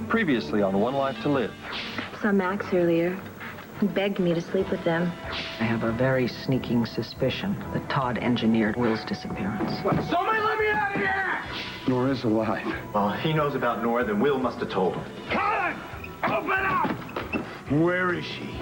Previously on One Life to Live. Saw Max earlier. He begged me to sleep with them. I have a very sneaking suspicion that Todd engineered Will's disappearance. Somebody let me out of here! Nora's alive. Well, if he knows about Nora, then Will must have told him. Colin! Open up! Where is she?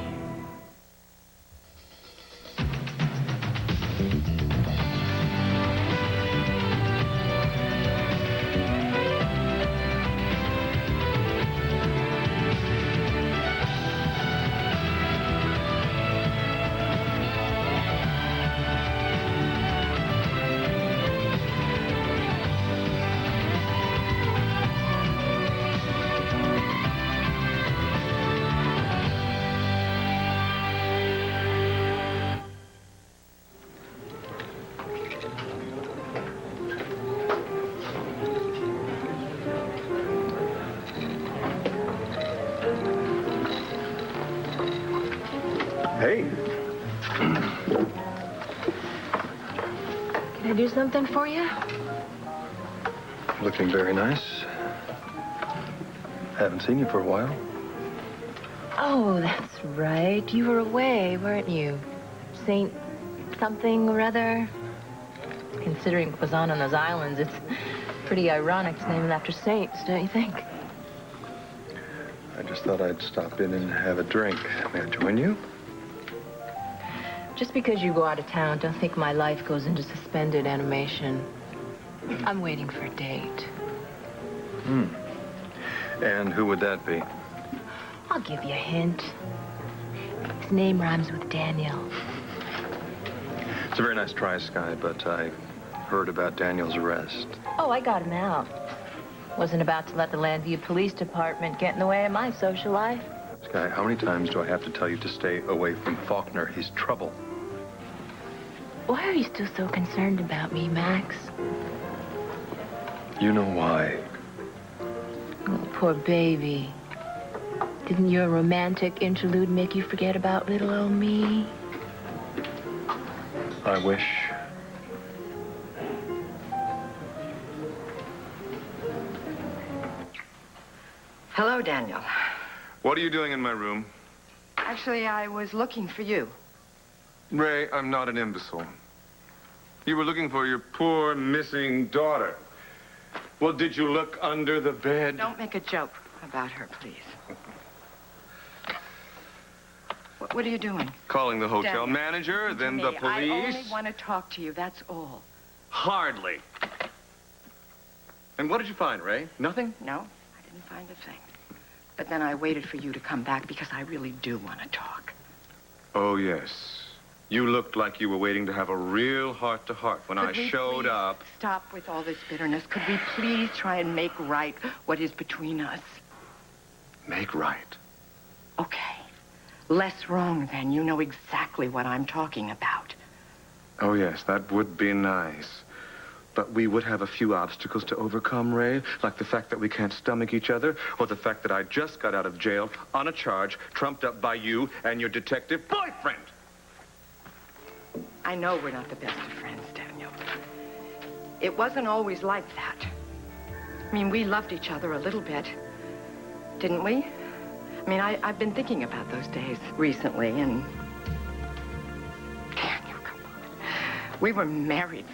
Hey. Can I do something for you? Looking very nice. Haven't seen you for a while. Oh, that's right. You were away, weren't you? Saint something or other. Considering what was on those islands, it's pretty ironic to name them after saints, don't you think? I just thought I'd stop in and have a drink. May I join you? Just because you go out of town, don't think my life goes into suspended animation. I'm waiting for a date. And who would that be? I'll give you a hint. His name rhymes with Daniel. It's a very nice try, Sky, but I heard about Daniel's arrest. Oh, I got him out. Wasn't about to let the Landview Police Department get in the way of my social life. Sky, how many times do I have to tell you to stay away from Faulkner? He's trouble. Why are you still so concerned about me, Max? You know why. Oh, poor baby. Didn't your romantic interlude make you forget about little old me? I wish. Hello, Daniel. What are you doing in my room? Actually, I was looking for you. Ray, I'm not an imbecile. You were looking for your poor, missing daughter. Well, did you look under the bed? Don't make a joke about her, please. What are you doing? Calling the hotel Daniel, manager, then the police. I only want to talk to you, that's all. Hardly. And what did you find, Ray? Nothing? No, I didn't find a thing. But then I waited for you to come back because I really do want to talk. Oh, yes. You looked like you were waiting to have a real heart-to-heart when I showed up. Stop with all this bitterness. Could we please try and make right what is between us? Make right. Okay. Less wrong, then. You know exactly what I'm talking about. Oh, yes, that would be nice. But we would have a few obstacles to overcome, Ray, like the fact that we can't stomach each other, or the fact that I just got out of jail on a charge trumped up by you and your detective boyfriend. I know we're not the best of friends, Daniel. It wasn't always like that. I mean, we loved each other a little bit, didn't we? I mean, I've been thinking about those days recently, and... Daniel, come on. We were married.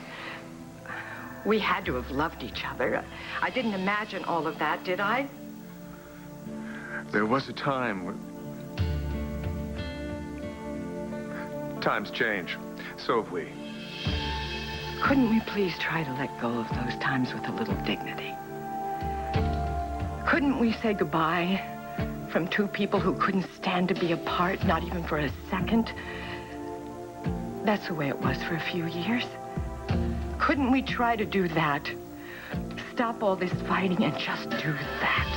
We had to have loved each other. I didn't imagine all of that, did I? There was a time when... Times change. So have we. Couldn't we please try to let go of those times with a little dignity? Couldn't we say goodbye from two people who couldn't stand to be apart, not even for a second? That's the way it was for a few years. Couldn't we try to do that? Stop all this fighting and just do that.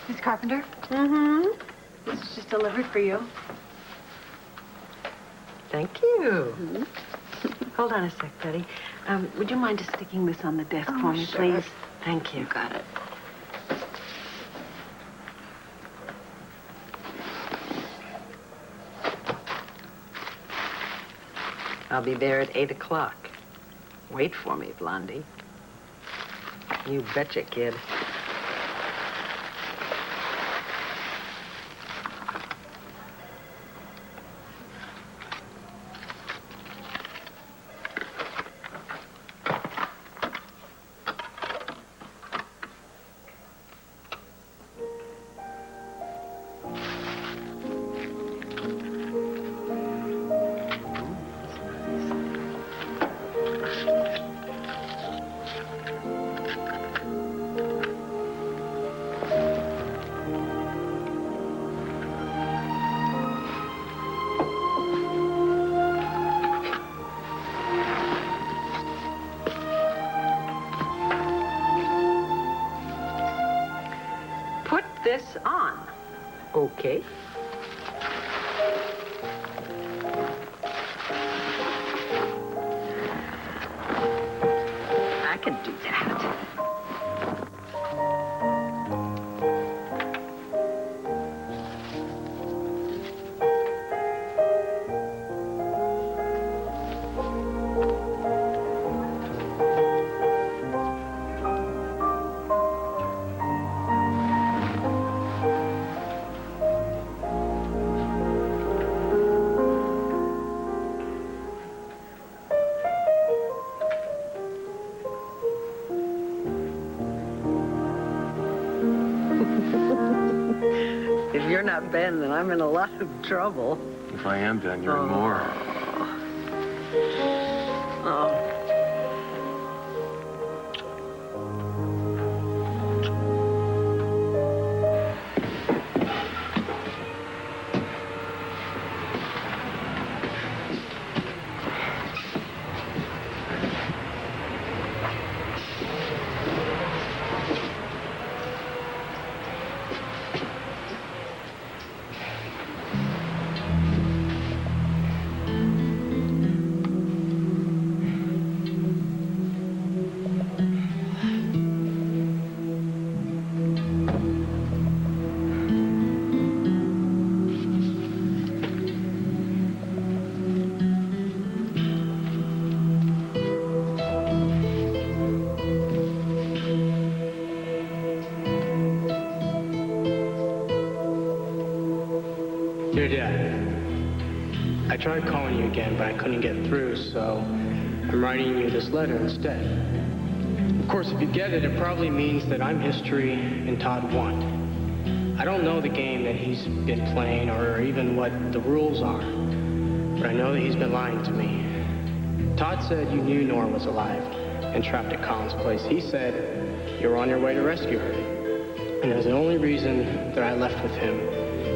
Miss Carpenter? Mm-hmm. This is just delivered for you. Thank you. Mm-hmm. Hold on a sec, Betty. Would you mind just sticking this on the desk for me, sure. please? Thank you. You got it. I'll be there at 8 o'clock. Wait for me, Blondie. You betcha, kid. This on, okay? I can do that. If you're not Ben, then I'm in a lot of trouble. If I am Ben, you're in more. Oh. Dear Dad, I tried calling you again, but I couldn't get through, so I'm writing you this letter instead. Of course, if you get it, it probably means that I'm history and Todd won. I don't know the game that he's been playing or even what the rules are, but I know that he's been lying to me. Todd said you knew Nora was alive and trapped at Colin's place. He said you were on your way to rescue her. And it was the only reason that I left with him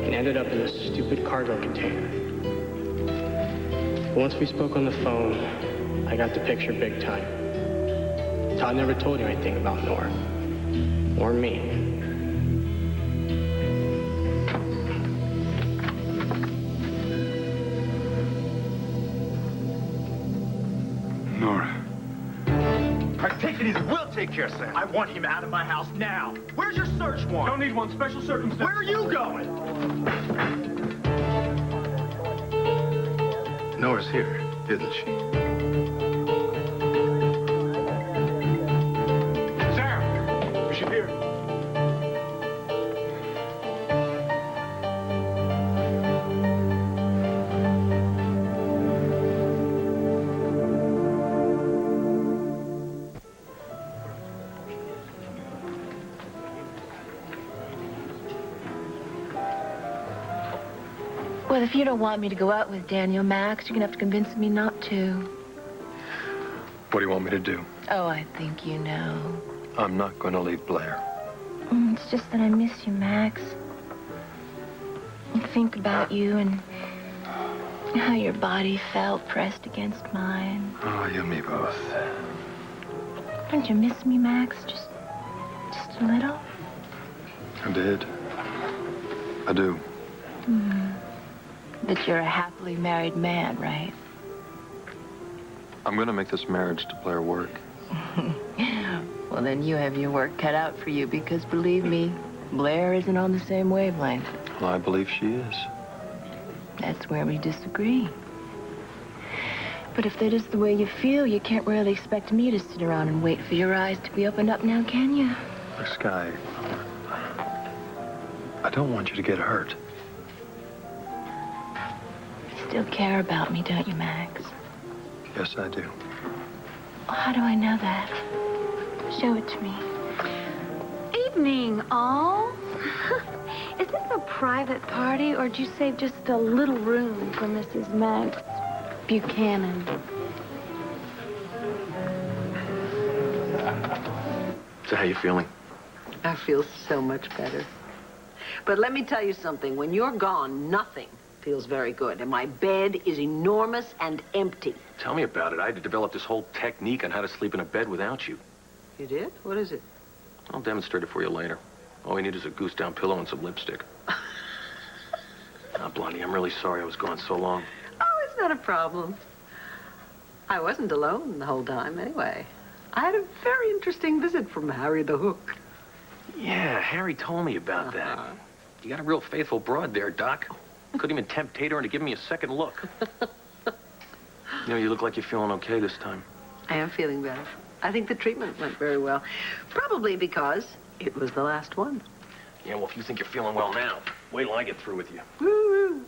and ended up in this stupid cargo container. But once we spoke on the phone, I got the picture big time. Todd never told you anything about Nora. Or me. Nora. I take it easy. We'll take care of Sam. I want him out of my house now. Where's your search warrant? Don't need one. Special circumstance. Where are you going? Nora's here, isn't she? Sam, is she here? Well, if you don't want me to go out with Daniel, Max, you're gonna have to convince me not to. What do you want me to do? Oh, I think you know. I'm not going to leave Blair. It's just that I miss you, Max. I think about you and how your body felt pressed against mine. Oh, you and me both. Don't you miss me, Max? Just a little? I did. I do. But you're a happily married man, right? I'm going to make this marriage to Blair work. Well, then you have your work cut out for you, because believe me, Blair isn't on the same wavelength. Well, I believe she is. That's where we disagree. But if that is the way you feel, you can't really expect me to sit around and wait for your eyes to be opened up now, can you? Look, Sky, I don't want you to get hurt. You still care about me, don't you, Max? Yes, I do. How do I know that? Show it to me. Evening, all. Is this a private party, or did you save just a little room for Mrs. Max Buchanan? So how you feeling? I feel so much better. But let me tell you something. When you're gone, nothing feels very good. And my bed is enormous and empty. Tell me about it. I had to develop this whole technique on how to sleep in a bed without you. You did? What is it? I'll demonstrate it for you later. All we need is a goose-down pillow and some lipstick. Now, Blondie, I'm really sorry I was gone so long. Oh, it's not a problem. I wasn't alone the whole time, anyway. I had a very interesting visit from Harry the Hook. Yeah, Harry told me about that. You got a real faithful broad there, Doc. Couldn't even tempt Tater into giving me a second look. You know, you look like you're feeling okay this time. I am feeling better. I think the treatment went very well. Probably because it was the last one. Yeah, well, if you think you're feeling well now, wait till I get through with you. Woo-hoo.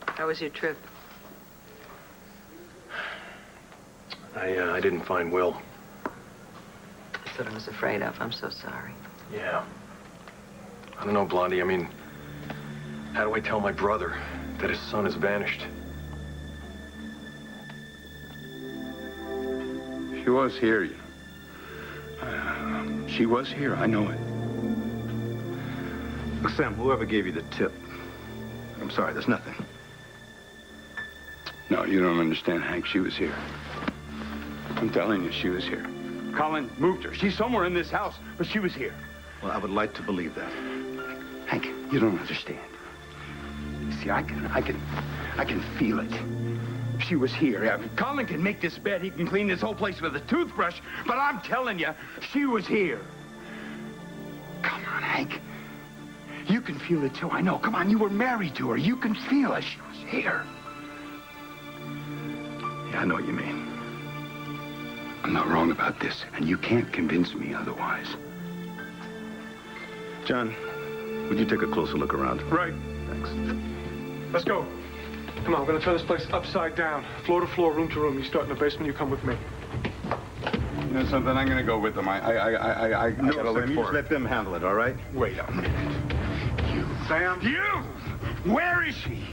How was your trip? I didn't find Will. That's what I was afraid of. I'm so sorry. Yeah. I don't know, Blondie. I mean, how do I tell my brother that his son has vanished? She was here, you know. She was here, I know it. Look, Sam, whoever gave you the tip, I'm sorry, there's nothing. No, you don't understand, Hank. She was here. I'm telling you, she was here. Colin moved her. She's somewhere in this house, but she was here. Well, I would like to believe that. Hank, you don't understand. See, I can feel it. She was here. I mean, Colin can make this bed. He can clean this whole place with a toothbrush. But I'm telling you, she was here. Come on, Hank. You can feel it, too. I know. Come on, you were married to her. You can feel it. She was here. Yeah, I know what you mean. I'm not wrong about this, and you can't convince me otherwise. John, would you take a closer look around? Right. Thanks. Let's go. Come on, we're gonna turn this place upside down. Floor to floor, room to room. You start in the basement, you come with me. You know something? I'm gonna go with them. I gotta look Sam, you for just her. let them handle it, all right? Wait a minute. You. Sam? You! Where is she?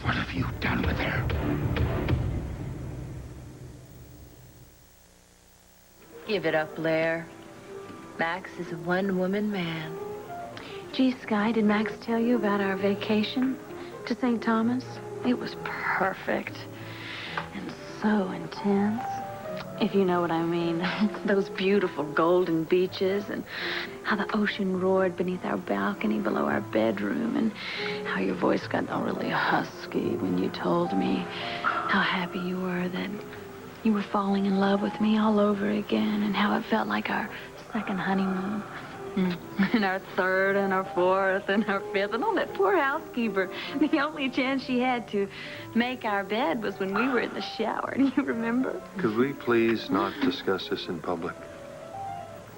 What have you done with her? Give it up, Blair. Max is a one-woman man. Gee, Sky, did Max tell you about our vacation to St. Thomas? It was perfect and so intense, if you know what I mean. Those beautiful golden beaches and how the ocean roared beneath our balcony below our bedroom and how your voice got all really husky when you told me how happy you were that you were falling in love with me all over again and how it felt like our second honeymoon. And our third and our fourth and our fifth. And that poor housekeeper. The only chance she had to make our bed was when we were in the shower. Do you remember? Could we please not discuss this in public?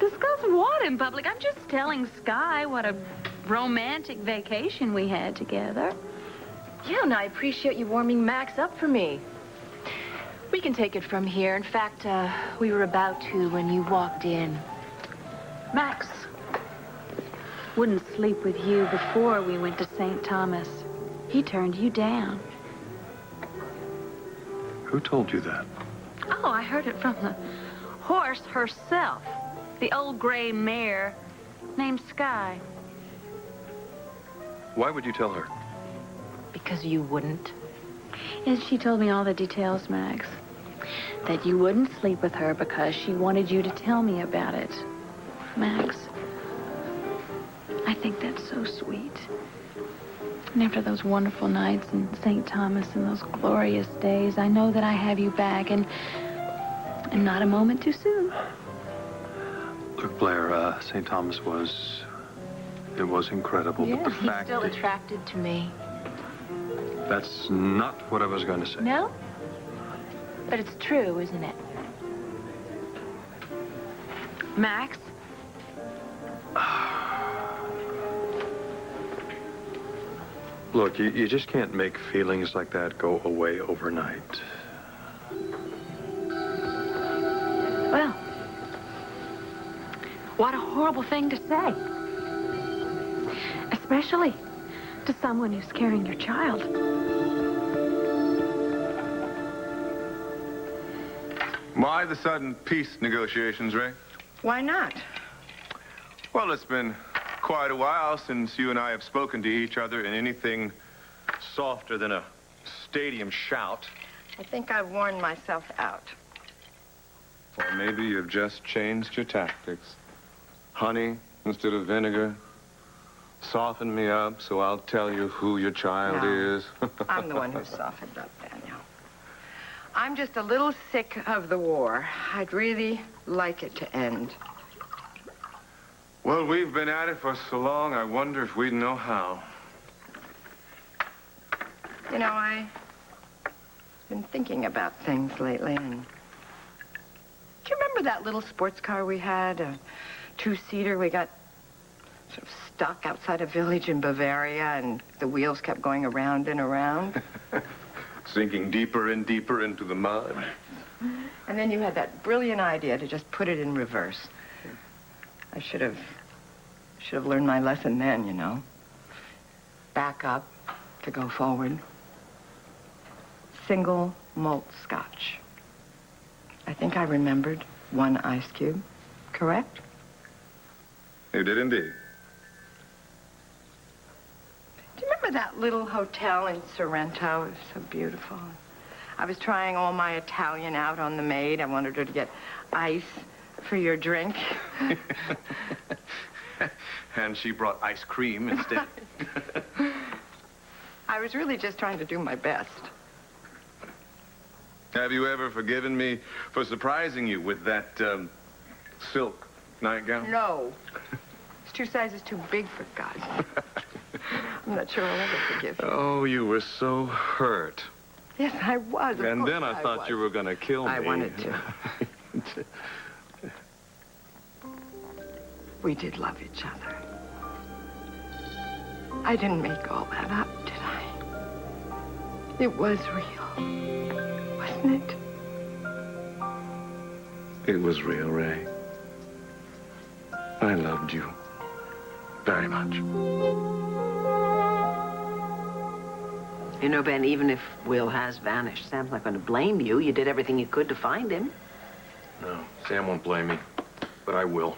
Discuss what in public? I'm just telling Sky what a romantic vacation we had together. Yeah, and I appreciate you warming Max up for me. We can take it from here. In fact, we were about to when you walked in. Max wouldn't sleep with you before we went to St. Thomas. He turned you down. Who told you that? Oh, I heard it from the horse herself. The old gray mare named Sky. Why would you tell her? Because you wouldn't. And she told me all the details, Max. That you wouldn't sleep with her because she wanted you to tell me about it. Max, I think that's so sweet. And after those wonderful nights in St. Thomas and those glorious days, I know that I have you back and not a moment too soon. Look, Blair, St. Thomas was incredible. Yeah, but the he's fact still that... attracted to me. That's not what I was going to say. No? But it's true, isn't it? Max? Look, you just can't make feelings like that go away overnight. Well, what a horrible thing to say. Especially to someone who's carrying your child. Why the sudden peace negotiations, Ray? Why not? Well, it's been quite a while since you and I have spoken to each other in anything softer than a stadium shout. I think I've worn myself out. Or maybe you've just changed your tactics. Honey instead of vinegar. Soften me up so I'll tell you who your child is. I'm the one who softened up, Daniel. I'm just a little sick of the war. I'd really like it to end. Well, we've been at it for so long, I wonder if we'd know how. You know, I've been thinking about things lately, and... Do you remember that little sports car we had? A two-seater we got sort of stuck outside a village in Bavaria, and the wheels kept going around and around? Sinking deeper and deeper into the mud. And then you had that brilliant idea to just put it in reverse. I should have learned my lesson then, you know. Back up to go forward. Single malt scotch. I think I remembered 1 ice cube, correct? You did indeed. Do you remember that little hotel in Sorrento? It was so beautiful. I was trying all my Italian out on the maid. I wanted her to get ice for your drink. And she brought ice cream instead. I was really just trying to do my best. Have you ever forgiven me for surprising you with that silk nightgown? No. It's 2 sizes too big for God's sake. I'm not sure I'll ever forgive you. Oh, you were so hurt. Yes, I was. And then I thought you were going to kill me. I wanted to. We did love each other. I didn't make all that up, did I? It was real, wasn't it? It was real, Ray. I loved you very much. You know, Ben, even if Will has vanished, Sam's not going to blame you. You did everything you could to find him. No, Sam won't blame me, but I will.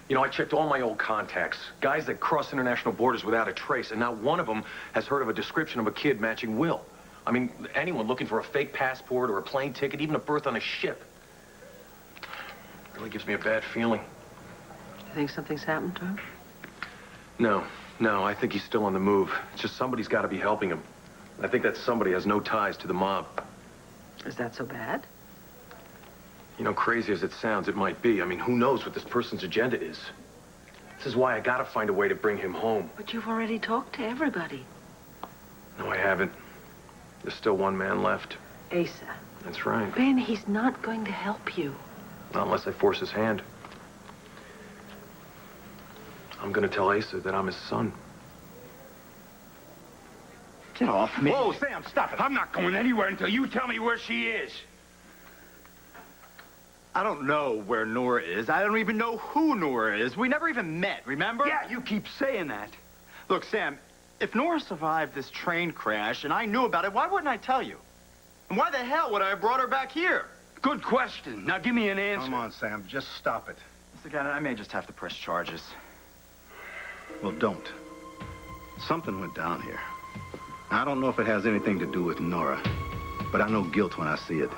You know, I checked all my old contacts, guys that cross international borders without a trace, and not one of them has heard of a description of a kid matching Will. I mean, anyone looking for a fake passport or a plane ticket, even a berth on a ship. It really gives me a bad feeling. You think something's happened to him? No, I think he's still on the move. It's just somebody's got to be helping him. I think that somebody has no ties to the mob. Is that so bad? You know, crazy as it sounds, it might be. I mean, who knows what this person's agenda is? This is why I gotta find a way to bring him home. But you've already talked to everybody. No, I haven't. There's still one man left. Asa. That's right. Ben, he's not going to help you. Not unless I force his hand. I'm gonna tell Asa that I'm his son. Get off me. Whoa, Sam, stop it. I'm not going anywhere until you tell me where she is. I don't know where Nora is. I don't even know who Nora is. We never even met, remember? Yeah, you keep saying that. Look, Sam, if Nora survived this train crash and I knew about it, why wouldn't I tell you? And why the hell would I have brought her back here? Good question. Now give me an answer. Come on, Sam. Just stop it. Mr. Gannon, I may just have to press charges. Well, don't. Something went down here. I don't know if it has anything to do with Nora, but I know guilt when I see it.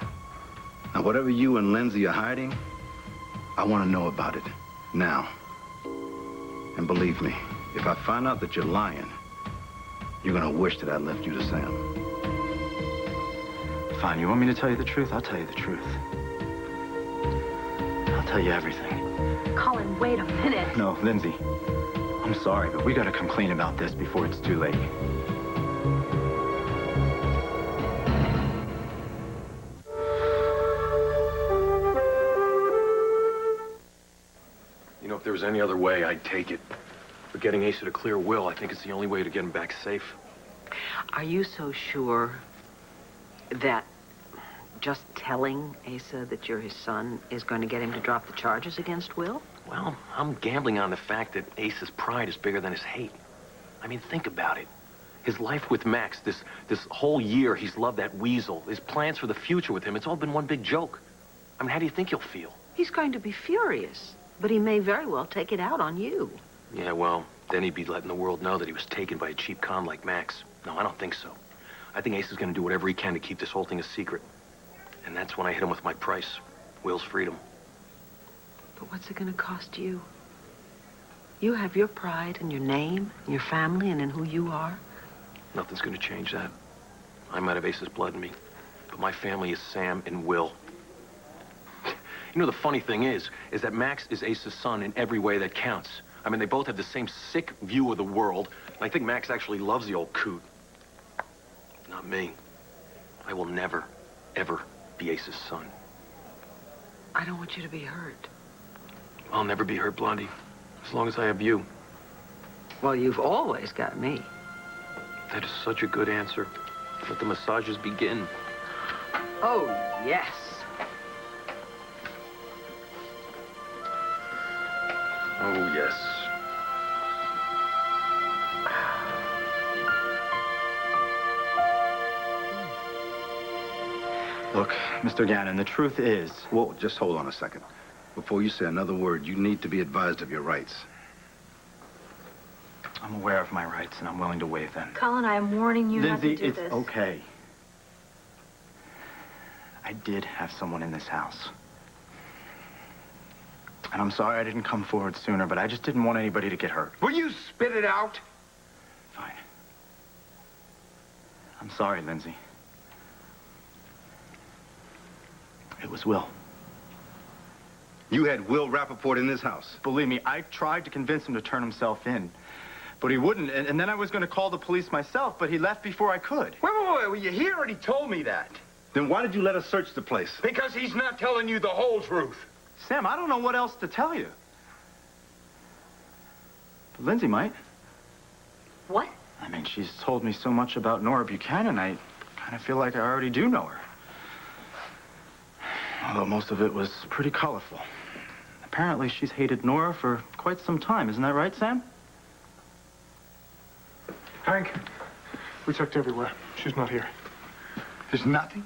Now, whatever you and Lindsay are hiding, I want to know about it now. And believe me, if I find out that you're lying, you're going to wish that I left you to Sam. Fine, you want me to tell you the truth? I'll tell you the truth. I'll tell you everything. Colin, wait a minute. No, Lindsay, I'm sorry, but we got to come clean about this before it's too late. was any other way, I'd take it. But getting Asa to clear Will, I think it's the only way to get him back safe. Are you so sure that just telling Asa that you're his son is going to get him to drop the charges against Will? Well, I'm gambling on the fact that Asa's pride is bigger than his hate. I mean, think about it. His life with Max, this whole year, he's loved that weasel. His plans for the future with him, it's all been one big joke. I mean, how do you think he'll feel? He's going to be furious, but he may very well take it out on you. Yeah, well, then he'd be letting the world know that he was taken by a cheap con like Max. No, I don't think so. I think Asa's gonna do whatever he can to keep this whole thing a secret. And that's when I hit him with my price. Will's freedom. But what's it gonna cost you? You have your pride and your name, and your family, and in who you are. Nothing's gonna change that. I might have Asa's blood in me, but my family is Sam and Will. You know, the funny thing is that Max is Asa's son in every way that counts. I mean, they both have the same sick view of the world, and I think Max actually loves the old coot. Not me. I will never, ever be Asa's son. I don't want you to be hurt. I'll never be hurt, Blondie, as long as I have you. Well, you've always got me. That is such a good answer. Let the massages begin. Oh, yes. Oh, yes. Look, Mr. Gannon, the truth is... Whoa, just hold on a second. Before you say another word, you need to be advised of your rights. I'm aware of my rights, and I'm willing to waive them. Colin, I am warning you not to Lindsay, do it's this. okay. I did have someone in this house. And I'm sorry I didn't come forward sooner, but I just didn't want anybody to get hurt. Will you spit it out? Fine. I'm sorry, Lindsay. It was Will. You had Will Rappaport in this house. Believe me, I tried to convince him to turn himself in. But he wouldn't, and then I was going to call the police myself, but he left before I could. Wait, well, you hear it? He told me that. Then why did you let us search the place? Because he's not telling you the whole truth. Sam, I don't know what else to tell you. But Lindsay might. What? I mean, she's told me so much about Nora Buchanan, I kind of feel like I already do know her. Although most of it was pretty colorful. Apparently, she's hated Nora for quite some time. Isn't that right, Sam? Hank, we checked everywhere. She's not here. There's nothing?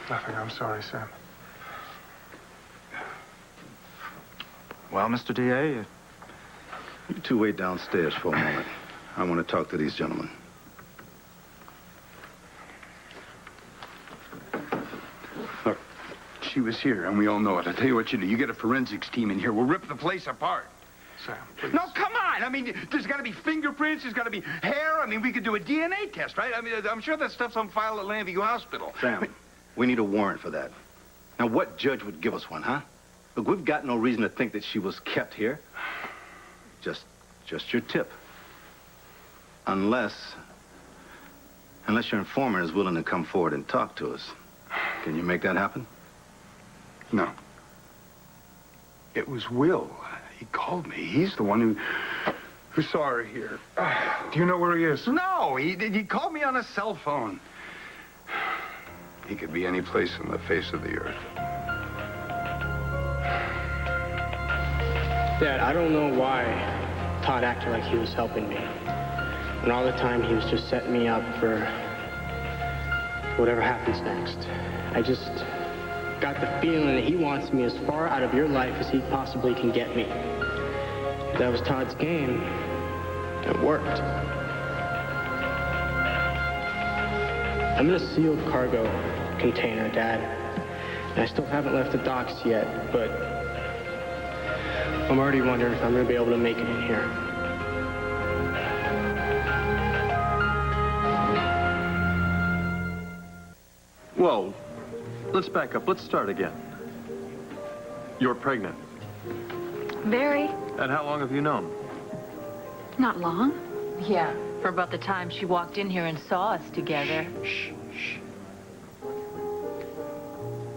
Nothing. I'm sorry, Sam. Well, Mr. D.A., You two wait downstairs for a moment. I want to talk to these gentlemen. Look, she was here, and we all know it. I'll tell you what you do. You get a forensics team in here. We'll rip the place apart. Sam, please. No, come on. I mean, there's got to be fingerprints. There's got to be hair. I mean, we could do a DNA test, right? I mean, I'm sure that stuff's on file at Landview Hospital. Sam, we need a warrant for that. Now, what judge would give us one, huh? Look, we've got no reason to think that she was kept here. Just your tip. Unless your informant is willing to come forward and talk to us. Can you make that happen? No. It was Will. He called me. He's the one who saw her here. Do you know where he is? No, he called me on a cell phone. He could be any place on the face of the earth. Dad, I don't know why Todd acted like he was helping me. And all the time he was just setting me up for whatever happens next. I just got the feeling that he wants me as far out of your life as he possibly can get me. If that was Todd's game, it worked. I'm in a sealed cargo container, Dad. And I still haven't left the docks yet, but I'm already wondering if I'm going to be able to make it in here. Whoa. Let's back up. Let's start again. You're pregnant. Very. And how long have you known? Not long. Yeah, for about the time she walked in here and saw us together.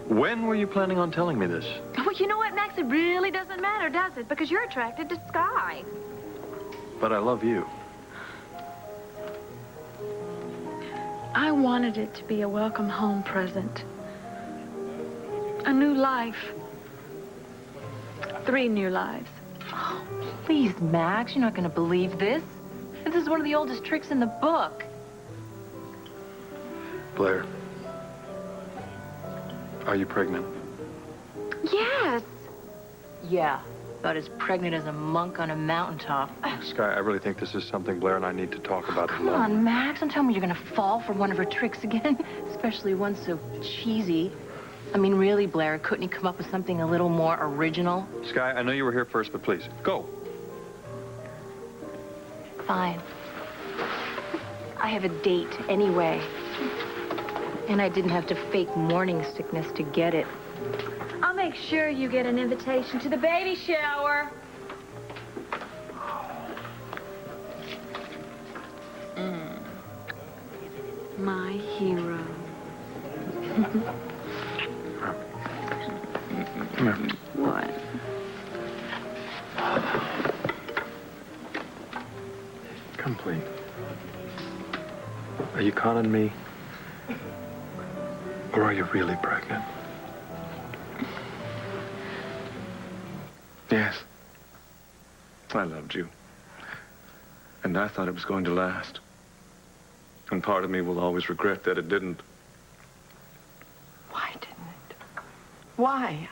When were you planning on telling me this? Well, you know what, Max? It really doesn't matter, does it? Because you're attracted to Sky. But I love you. I wanted it to be a welcome home present. A new life. 3 new lives. Oh, please, Max, you're not going to believe this. This is one of the oldest tricks in the book. Blair, are you pregnant? Yes. Yeah, about as pregnant as a monk on a mountaintop. Sky, I really think this is something Blair and I need to talk about Come alone. on, Max. Don't tell me you're going to fall for one of her tricks again, especially one so cheesy. I mean, really, Blair, couldn't you come up with something a little more original? Sky, I know you were here first, but please, go. Fine. I have a date anyway. And I didn't have to fake morning sickness to get it. I'll make sure you get an invitation to the baby shower. My hero. Come here. What? Come clean. Are you conning me? Or are you really pregnant? Yes. I loved you. And I thought it was going to last. And part of me will always regret that it didn't. Why didn't it? Why?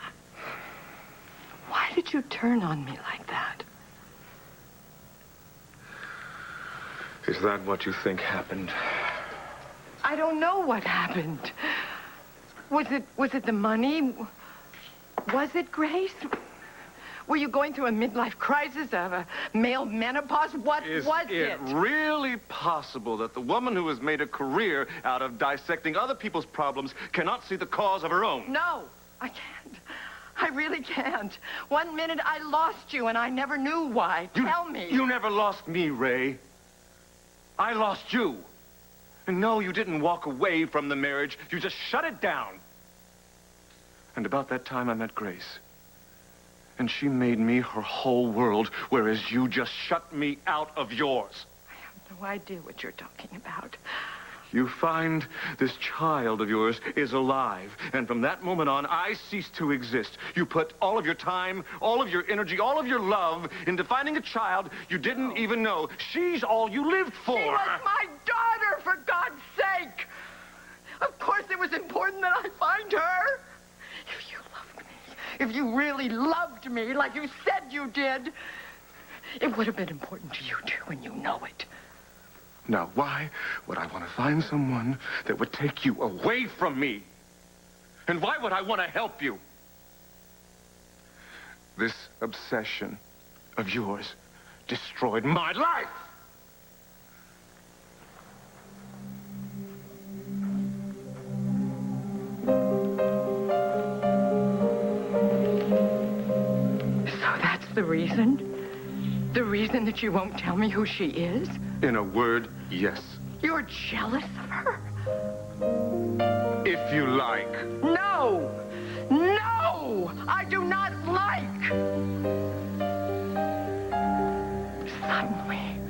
Why did you turn on me like that? Is that what you think happened? I don't know what happened. Was it the money? Was it Grace? Were you going through a midlife crisis of a male menopause? What was it? Is it really possible that the woman who has made a career out of dissecting other people's problems cannot see the cause of her own? No, I can't. I really can't. 1 minute I lost you and I never knew why. Tell me. You never lost me, Ray. I lost you. And no, you didn't walk away from the marriage. You just shut it down. And about that time, I met Grace. And she made me her whole world, whereas you just shut me out of yours. I have no idea what you're talking about. You find this child of yours is alive, and from that moment on, I cease to exist. You put all of your time, all of your energy, all of your love into finding a child you didn't even know. She's all you lived for. She was my daughter, for God's sake! Of course it was important that I find her. If you loved me, if you really loved me like you said you did, it would have been important to you too, and you know it. Now, why would I want to find someone that would take you away from me? And why would I want to help you? This obsession of yours destroyed my life. So that's the reason? The reason that you won't tell me who she is? In a word, yes. You're jealous of her? If you like. No! No! I do not like! Suddenly,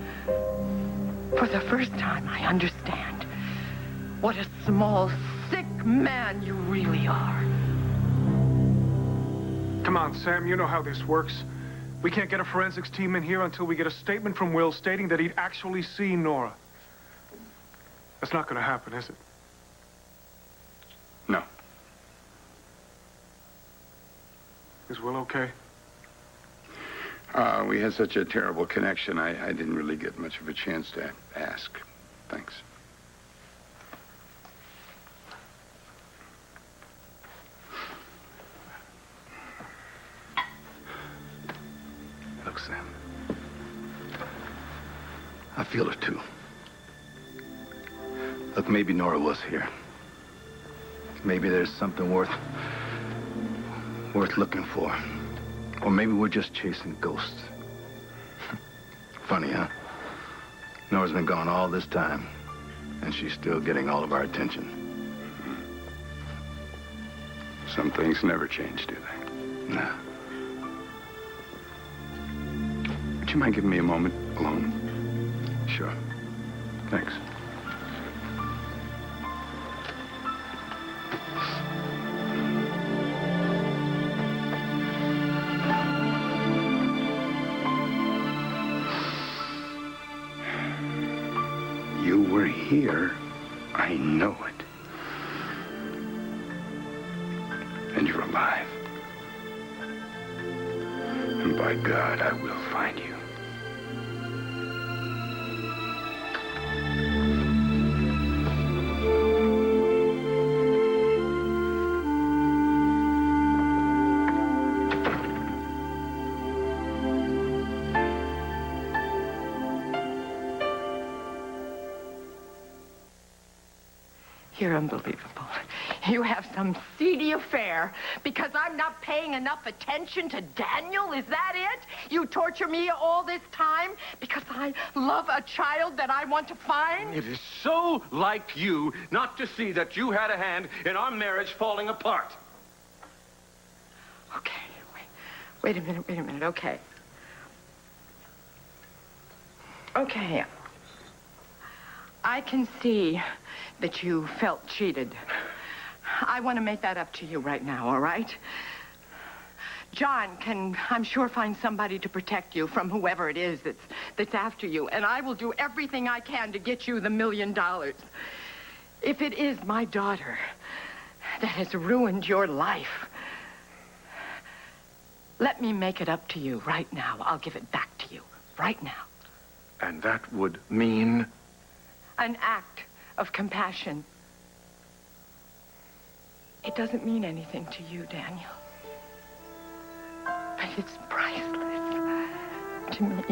for the first time, I understand what a small, sick man you really are. Come on, Sam, you know how this works. We can't get a forensics team in here until we get a statement from Will stating that he'd actually seen Nora. That's not going to happen, is it? No. Is Will okay? We had such a terrible connection, I didn't really get much of a chance to ask. Thanks. Look, Sam. I feel it, too. Look, maybe Nora was here. Maybe there's something worth looking for. Or maybe we're just chasing ghosts. Funny, huh? Nora's been gone all this time, and she's still getting all of our attention. Some things never change, do they? No. Would you mind giving me a moment alone? Sure. Thanks. You were here. I know it. And you're alive. And by God, I will find you. You're unbelievable. You have some seedy affair because I'm not paying enough attention to Daniel? Is that it? You torture me all this time because I love a child that I want to find? It is so like you not to see that you had a hand in our marriage falling apart. Okay, wait a minute, okay. Okay. I can see that you felt cheated. I want to make that up to you right now, all right? John can, I'm sure, find somebody to protect you from whoever it is that's after you, and I will do everything I can to get you the $1 million. If it is my daughter that has ruined your life, let me make it up to you right now. I'll give it back to you right now. And that would mean? An act of compassion. It doesn't mean anything to you, Daniel. But it's priceless to me.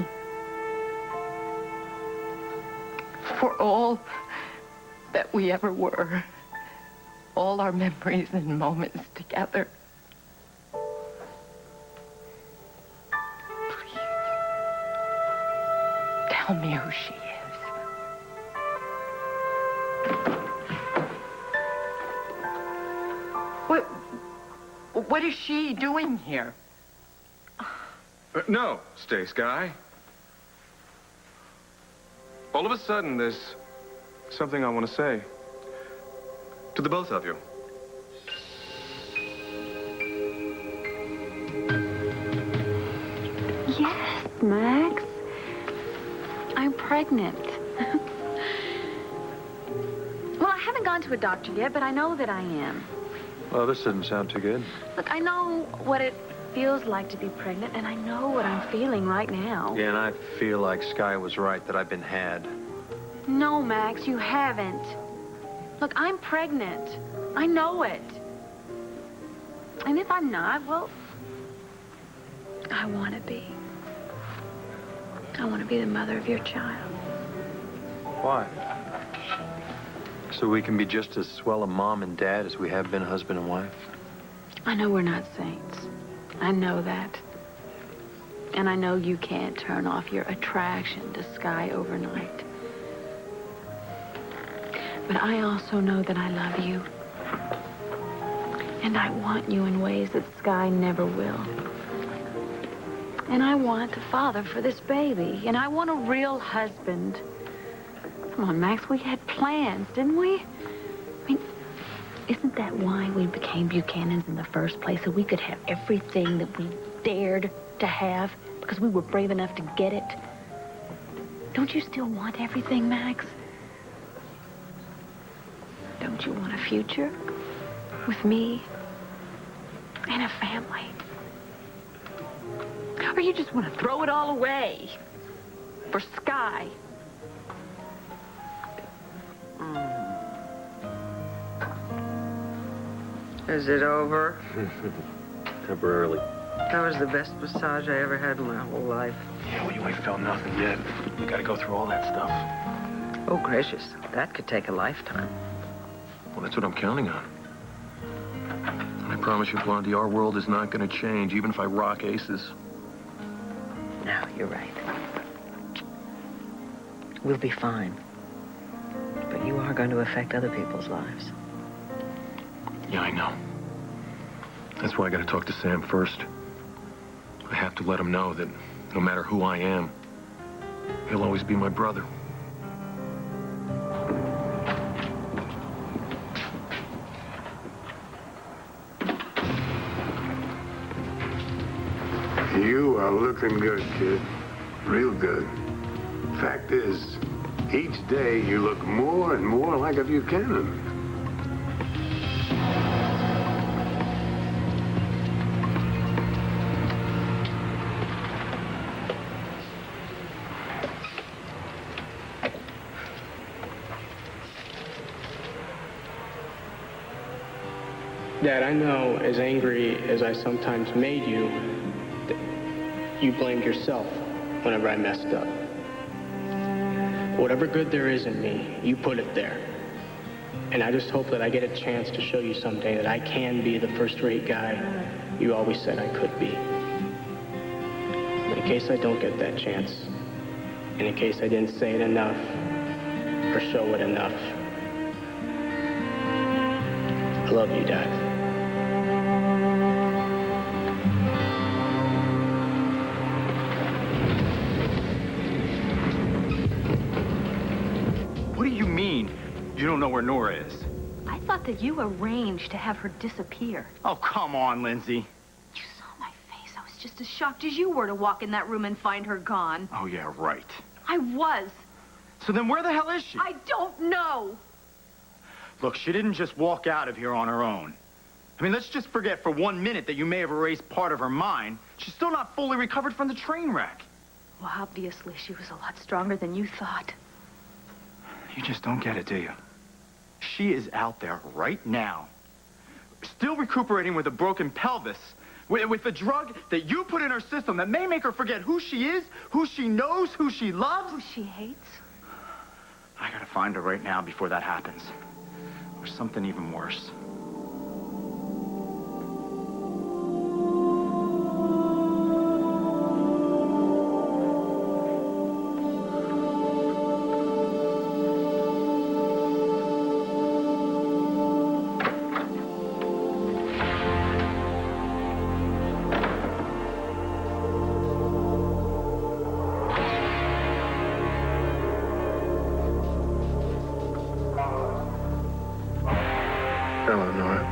For all that we ever were, all our memories and moments together. Please, tell me who she is. What is she doing here? No, Stace Guy. All of a sudden, there's something I want to say. To the both of you. Yes, Max. I'm pregnant. Well, I haven't gone to a doctor yet, but I know that I am. Well, this doesn't sound too good. Look, I know what it feels like to be pregnant, and I know what I'm feeling right now. Yeah, and I feel like Sky was right, that I've been had. No, Max, you haven't. Look, I'm pregnant. I know it. And if I'm not, well, I want to be. I want to be the mother of your child. Why? So we can be just as swell a mom and dad as we have been husband and wife? I know we're not saints. I know that. And I know you can't turn off your attraction to Sky overnight. But I also know that I love you. And I want you in ways that Sky never will. And I want a father for this baby. And I want a real husband. Come on, Max, we had plans, didn't we? I mean, isn't that why we became Buchanans in the first place? So we could have everything that we dared to have because we were brave enough to get it? Don't you still want everything, Max? Don't you want a future with me and a family? Or you just want to throw it all away for Sky? Is it over? Temporarily. That was the best massage I ever had in my whole life. Yeah, well, you ain't felt nothing yet. You gotta go through all that stuff. Oh, gracious. That could take a lifetime. Well, that's what I'm counting on. And I promise you, Blondie, our world is not gonna change, even if I rock aces. No, you're right. We'll be fine. But you are going to affect other people's lives. Yeah, I know. That's why I gotta talk to Sam first. I have to let him know that no matter who I am, he'll always be my brother. You are looking good, kid. Real good. Fact is, each day you look more and more like a Buchanan. Dad, I know, as angry as I sometimes made you, that you blamed yourself whenever I messed up. Whatever good there is in me, you put it there. And I just hope that I get a chance to show you someday that I can be the first-rate guy you always said I could be. But in case I don't get that chance, and in case I didn't say it enough, or show it enough, I love you, Dad. What do you mean you don't know where Nora is? I thought that you arranged to have her disappear. Oh, come on, Lindsay. You saw my face. I was just as shocked as you were to walk in that room and find her gone. Oh, yeah, right. I was. So then where the hell is she? I don't know. Look, she didn't just walk out of here on her own. I mean, let's just forget for 1 minute that you may have erased part of her mind. She's still not fully recovered from the train wreck. Well, obviously, she was a lot stronger than you thought. You just don't get it, do you? She is out there right now, still recuperating with a broken pelvis, with a drug that you put in her system that may make her forget who she is, who she knows, who she loves. Who she hates. I gotta find her right now before that happens. Or something even worse. Hello, Nora.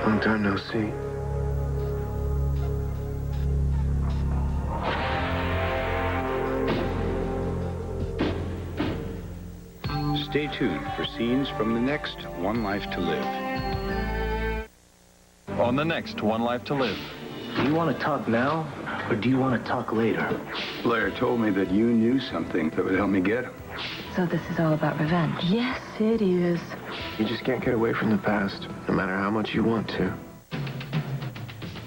Long time no see. Stay tuned for scenes from the next One Life to Live. On the next One Life to Live. Do you want to talk now, or do you want to talk later? Blair told me that you knew something that would help me get him. So this is all about revenge? Yes, it is. You just can't get away from the past, no matter how much you want to.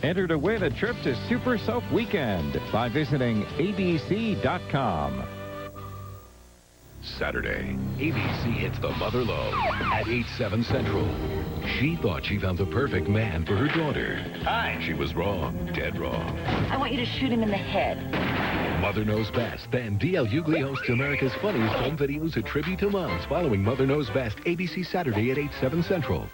Enter to win a trip to Super Soap Weekend by visiting abc.com. Saturday, ABC hits the mother low at 8/7 Central. She thought she found the perfect man for her daughter. Hi. She was wrong, dead wrong. I want you to shoot him in the head. Mother Knows Best. Then D.L. Hughley hosts America's Funniest Home Videos, a tribute to moms following Mother Knows Best, ABC Saturday at 8/7 Central.